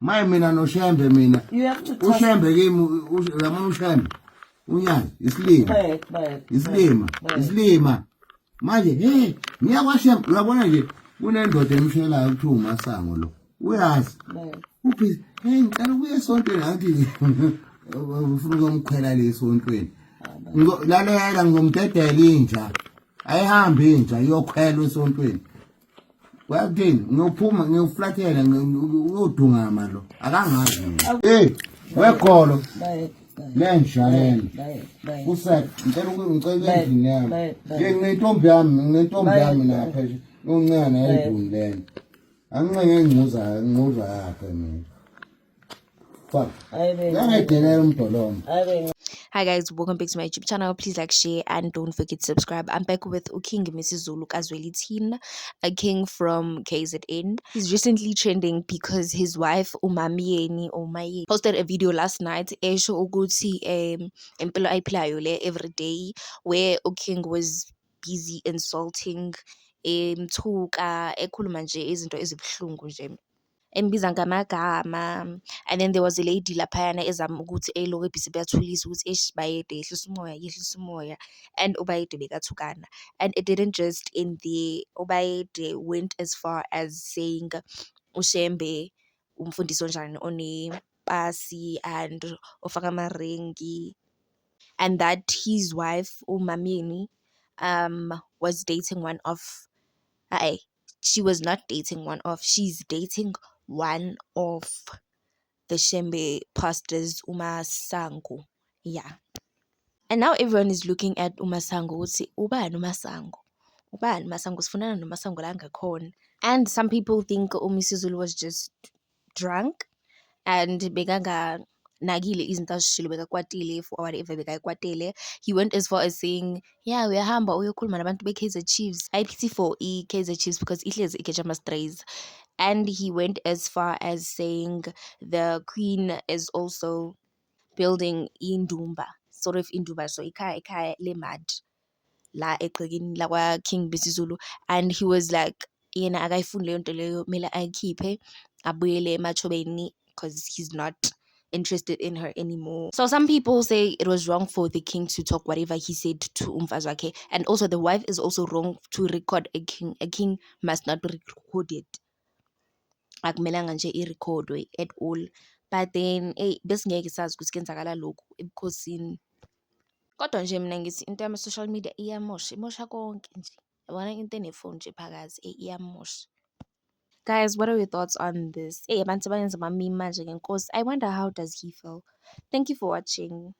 Maye mina noShembe mina. You have to trust. uShembe kimi uyabona uShembe. Unyazi isilima. Isilima. Manje hey ngiyakwashembe uyabona nje kunendoda emshelayo kuthiwa uMasango lo. Uyazi. Uphi hey ngicela ubuye esontweni ngathi ufuna ukumkhwela lesontweni. Lalela ngizomdedela inja. Ayihambi inja iyokhwela esontweni. Wakuthini ngiyophuma ngiyoflathela uyodungama lo akangazi hey wekholo lenjayela kuset ngicela endlini yami nginentombi yami lapha uncane edungilene anginqenge ngcuza yakhe mina fuck yangedelela umdolomo. Hi guys, welcome back to my YouTube channel. Please like, share, and don't forget to subscribe. I'm back with King Mrs. Zulu Kazwelitin, a king from KZN. He's recently trending because his wife Umayeni posted a video last night esho ukuthi impilo ayiphilayo le everyday, where King was busy insulting mthuka ekhuluma nje izinto ezibuhlungu nje embiza ngamagama. And then there was a lady laphayana ezama ukuthi eloko ebhisi beyathulisa ukuthi bayede yehlisa umoya, and ubayede bekathukana. And it didn't just end there. Ubayede went as far as saying uShembe umfundisi onjani onepasi and ofaka amaringi, and that his wife uMameni was dating one of she was not dating one of, she's dating one of the Shembe pastors, Umasango. Yeah. And now everyone is looking at Umasango. Would say, Ubani Umasango? Ubani Umasango? Sifunana noMasango la ngakhona. And some people think uMisuzulu was just drunk and beganga nagile izinto azishilo bekakwatile for whatever bekayikwatele. He went as far as saying, yeah, uyahamba uyokhuluma nabantu be-Kaizer Chiefs. I pity for i-Kaizer Chiefs because ihlezi ikejama strays. And he went as far as saying the queen is also building indumba, sort of indumba, so ikhaya le-mud la egqekeni lakwa King Bisizulu. And he was like, yena akayifuni leyo nto leyo, kumele ayikhiphe abuyele emachobeni because he's not interested in her anymore. So some people say it was wrong for the king to talk whatever he said to umfazwakhe, and also the wife is also wrong to record a king. A king must not be recorded. Akumelanga nje irecordwe at all. But then besingeke sazi ukuthi kenzakala lokhu ebukhosini. Kodwa nje mina ngithi into yama-social media imosha konke nje. Yabona into enefoni nje phakathi iyamosha. Guys, what are your thoughts on this? Abantu bayenza ama-meme manje ngenkosi. I wonder how does he feel? Thank you for watching.